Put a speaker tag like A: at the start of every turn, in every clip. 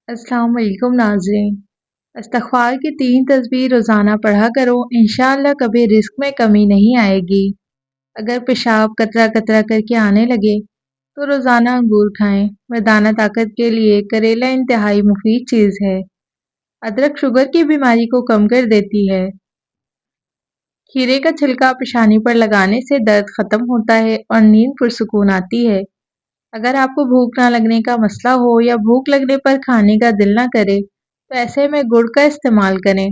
A: अस्सलाम वालेकुम नाज़रीन। इस्तग़फ़ार की 3 तस्बीह रोज़ाना पढ़ा करो, इंशाअल्लाह कभी रिज़्क़ में कमी नहीं आएगी। अगर पेशाब कतरा-कतरा करके आने लगे, तो रोज़ाना अंगूर खाएँ। मर्दाना ताकत के लिए करेला इंतहाई मुफ़ीद चीज़ है। अदरक शुगर की बीमारी को कम कर देती है। खीरे का छिलका पेशानी पर लगाने से दर्द ख़त्म होता है और नींद पुरसुकून आती है। अगर आपको भूख ना लगने का मसला हो या भूख लगने पर खाने का दिल ना करे, तो ऐसे में गुड़ का इस्तेमाल करें।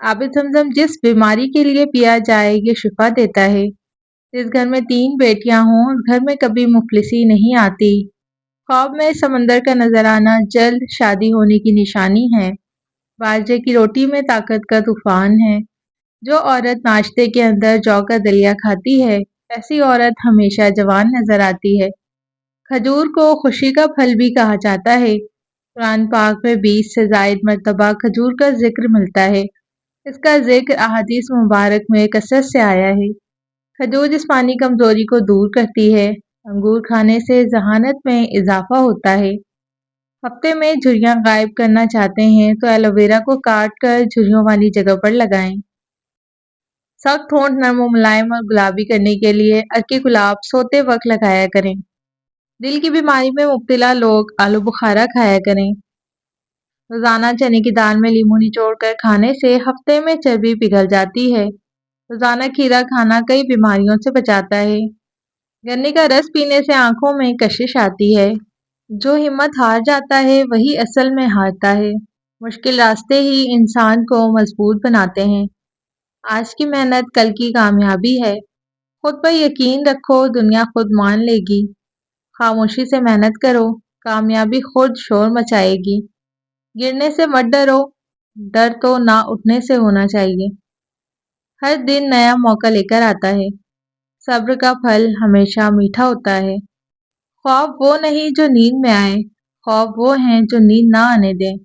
A: आबिद ज़मज़म जिस बीमारी के लिए पिया जाए, ये शिफा देता है। जिस घर में 3 बेटियां हों, उस घर में कभी मुफलिसी नहीं आती। ख्वाब में समंदर का नजर आना जल्द शादी होने की निशानी है। बाजरे की रोटी में ताकत का तूफान है। जो औरत नाश्ते के अंदर जौ का दलिया खाती है, ऐसी औरत हमेशा जवान नजर आती है। खजूर को खुशी का फल भी कहा जाता है। कुरान पाक में 20 से ज़ायद मरतबा खजूर का जिक्र मिलता है। इसका जिक्र अहादीस मुबारक में कसरत से आया है। खजूर जिस्मानी कमजोरी को दूर करती है। अंगूर खाने से जहानत में इजाफा होता है। हफ्ते में झुर्रियाँ गायब करना चाहते हैं तो एलोवेरा को काट कर झुर्रियों वाली जगह पर लगाएं। सख्त होंठ नरम व मुलायम और गुलाबी करने के लिए अर्के गुलाब सोते वक्त लगाया करें। दिल की बीमारी में मुब्तला लोग आलू बुखारा खाया करें। रोज़ाना चने की दाल में लीमू निचोड़ कर खाने से हफ्ते में चर्बी पिघल जाती है। रोज़ाना खीरा खाना कई बीमारियों से बचाता है। गन्ने का रस पीने से आंखों में कशिश आती है। जो हिम्मत हार जाता है वही असल में हारता है। मुश्किल रास्ते ही इंसान को मजबूत बनाते हैं। आज की मेहनत कल की कामयाबी है। खुद पर यकीन रखो, दुनिया खुद मान लेगी। खामोशी से मेहनत करो, कामयाबी खुद शोर मचाएगी। गिरने से मत डरो, डर तो ना उठने से होना चाहिए। हर दिन नया मौका लेकर आता है। सब्र का फल हमेशा मीठा होता है। ख्वाब वो नहीं जो नींद में आए, ख्वाब वो हैं जो नींद ना आने दें।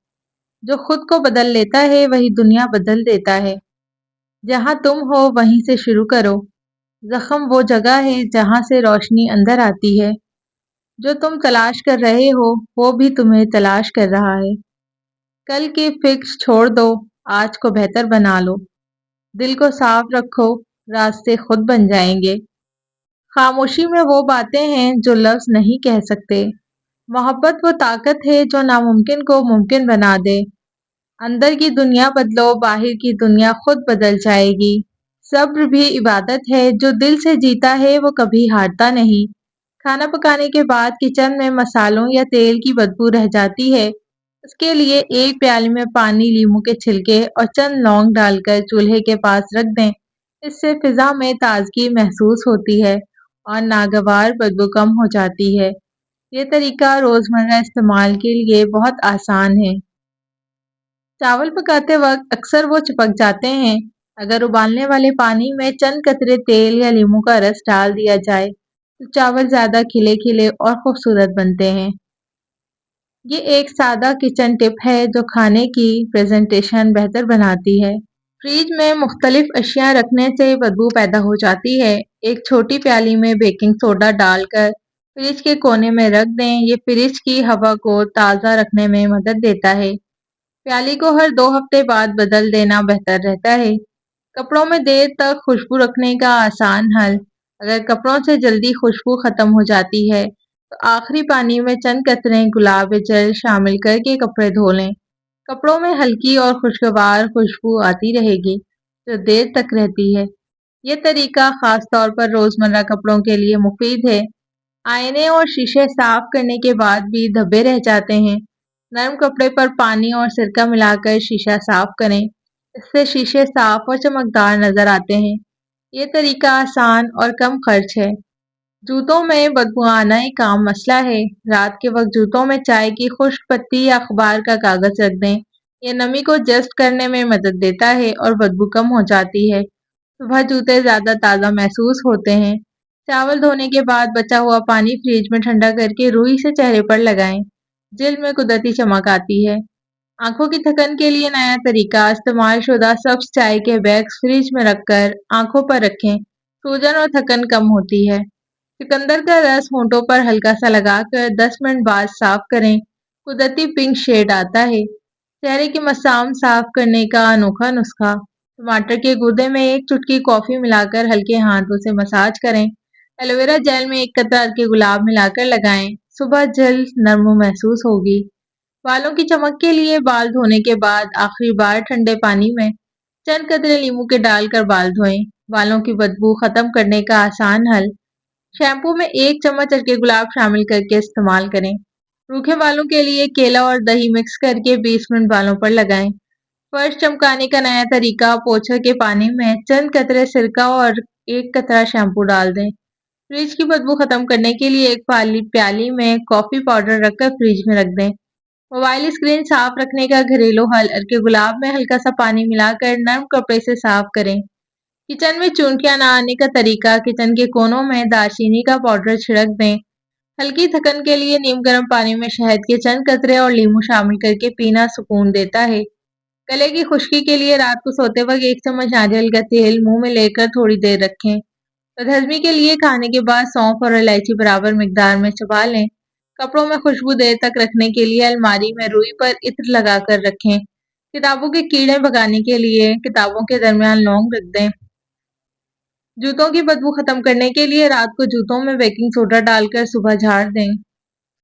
A: जो खुद को बदल लेता है वही दुनिया बदल देता है। जहाँ तुम हो वहीं से शुरू करो। जख्म वो जगह है जहाँ से रोशनी अंदर आती है। जो तुम तलाश कर रहे हो वो भी तुम्हें तलाश कर रहा है। कल की फिक्र छोड़ दो, आज को बेहतर बना लो। दिल को साफ रखो, रास्ते खुद बन जाएंगे। खामोशी में वो बातें हैं जो लफ्ज नहीं कह सकते। मोहब्बत वो ताकत है जो नामुमकिन को मुमकिन बना दे। अंदर की दुनिया बदलो, बाहर की दुनिया खुद बदल जाएगी। सब्र भी इबादत है, जो दिल से जीता है वो कभी हारता नहीं। खाना पकाने के बाद किचन में मसालों या तेल की बदबू रह जाती है। उसके लिए एक प्याली में पानी, लीमू के छिलके और चंद लौंग डालकर चूल्हे के पास रख दें। इससे फिजा में ताजगी महसूस होती है और नागवार बदबू कम हो जाती है। ये तरीका रोजमर्रा इस्तेमाल के लिए बहुत आसान है। चावल पकाते वक्त अक्सर वो चिपक जाते हैं। अगर उबालने वाले पानी में चंद कतरे तेल या लीमू का रस डाल दिया जाए तो चावल ज़्यादा खिले खिले और खूबसूरत बनते हैं। ये एक सादा किचन टिप है जो खाने की प्रेजेंटेशन बेहतर बनाती है। फ्रिज में मुख्तलिफ अशिया रखने से बदबू पैदा हो जाती है। एक छोटी प्याली में बेकिंग सोडा डालकर फ्रिज के कोने में रख दें। ये फ्रिज की हवा को ताज़ा रखने में मदद देता है। प्याली को हर 2 हफ्ते बाद बदल देना बेहतर रहता है। कपड़ों में देर तक खुशबू रखने का आसान हल। अगर कपड़ों से जल्दी खुशबू खत्म हो जाती है तो आखिरी पानी में चंद कतरे गुलाब जल शामिल करके कपड़े धो लें। कपड़ों में हल्की और खुशगवार खुशबू आती रहेगी जो देर तक रहती है। ये तरीका खास तौर पर रोजमर्रा कपड़ों के लिए मुफीद है। आईने और शीशे साफ करने के बाद भी धब्बे रह जाते हैं। नरम कपड़े पर पानी और सिरका मिलाकर शीशा साफ करें। इससे शीशे साफ और चमकदार नजर आते हैं। ये तरीका आसान और कम खर्च है। जूतों में बदबू आना एक आम मसला है। रात के वक्त जूतों में चाय की खुश्क पत्ती या अखबार का कागज रख दें। यह नमी को जज़्ब करने में मदद देता है और बदबू कम हो जाती है। सुबह जूते ज़्यादा ताज़ा महसूस होते हैं। चावल धोने के बाद बचा हुआ पानी फ्रिज में ठंडा करके रुई से चेहरे पर लगाएं। जिल्द में कुदरती चमक आती है। आंखों की थकन के लिए नया तरीका, इस्तेमाल शुदा सब्ज चाय के बैग्स फ्रिज में रखकर आंखों पर रखें। सूजन और थकन कम होती है। चुकंदर का रस होंठों पर हल्का सा लगाकर 10 मिनट बाद साफ करें। قدرتی پنک شیڈ آتا ہے۔ چہرے کے مسام صاف کرنے کا انوکھا نسخہ۔ ٹماٹر کے گودے میں ایک چٹکی کافی ملا کر ہلکے ہاتھوں سے مساج کریں۔ ایلو ویرا جیل میں ایک قطرہ کے گلاب ملا کر لگائیں۔ صبح جلد نرم محسوس ہوگی۔ بالوں کی چمک کے لیے بال دھونے کے بعد آخری بار ٹھنڈے پانی میں چند قطرے لیموں کے ڈال کر بال دھوئیں۔ بالوں کی بدبو ختم کرنے کا آسان حل۔ شیمپو میں 1 چمچ ارکے گلاب شامل کر کے استعمال کریں۔ روکھے بالوں کے لیے کیلا اور دہی مکس کر کے 20 منٹ بالوں پر لگائیں۔ فرش چمکانے کا نیا طریقہ، پوچھر کے پانی میں چند قطرے سرکہ اور 1 قطرہ شیمپو ڈال دیں۔ فریج کی بدبو ختم کرنے کے لیے ایک پیالی میں کافی پاؤڈر رکھ کر فریج میں رکھ دیں۔ موبائل اسکرین صاف رکھنے کا گھریلو حل، ارکے گلاب میں ہلکا سا پانی ملا کر نرم کپڑے سے صاف کریں۔ کچن میں چونٹیاں نہ آنے کا طریقہ، کچن کے کونوں میں دارچینی کا پاؤڈر چھڑک دیں۔ ہلکی تھکن کے لیے نیم گرم پانی میں شہد کے چند قطرے اور لیموں شامل کر کے پینا سکون دیتا ہے۔ گلے کی خشکی کے لیے رات کو سوتے وقت 1 چمچ ناریل کا تیل منہ میں لے کر تھوڑی دیر رکھیں۔ بدہضمی کے لیے کھانے کے بعد سونف اور الائچی برابر مقدار میں چبا لیں۔ کپڑوں میں خوشبو دیر تک رکھنے کے لیے الماری میں روئی پر عطر لگا کر رکھیں۔ کتابوں کے کیڑے بھگانے کے لیے کتابوں کے درمیان لونگ رکھ دیں۔ جوتوں کی بدبو ختم کرنے کے لیے رات کو جوتوں میں بیکنگ سوڈا ڈال کر صبح جھاڑ دیں۔